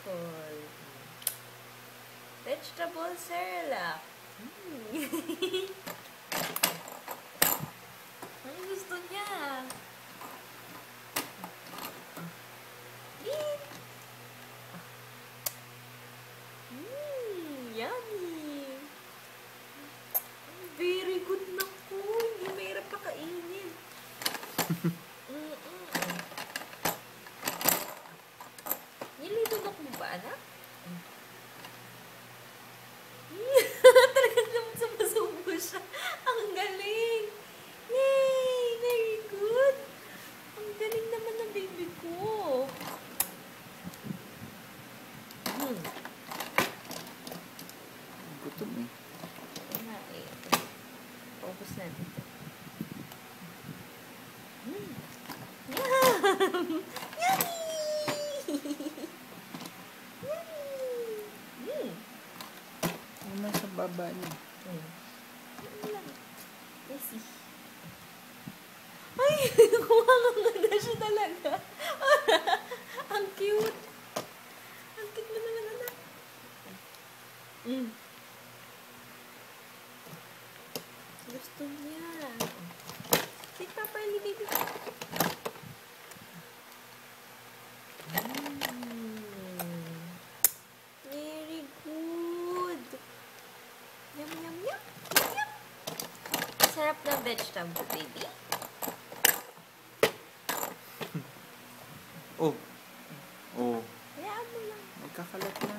Wonderful. Vegetable Cerelac. Ang gusto niya. Yummy. Very good na po. Hindi mahirap pakainin. Nililunok mo ba, anak? Talagang naman sumusubo siya. Ang galing. Yay! Very good. Ang galing naman ng baby ko. Gutom eh. Nga eh. Paubos natin ito. Yum! Yummy! Yummy! Yung nasa baba niya. Messy. Ay! Kumanganga siya talaga. Ang cute. Ang cute mo naman, anak. Gusto niya. Si Papa Eli, baby. Very good. Yum, yum, yum. Yum, yum. Sarap ng vegetable, baby. Oh. Oh. Hayaan mo lang. Magkakalat na.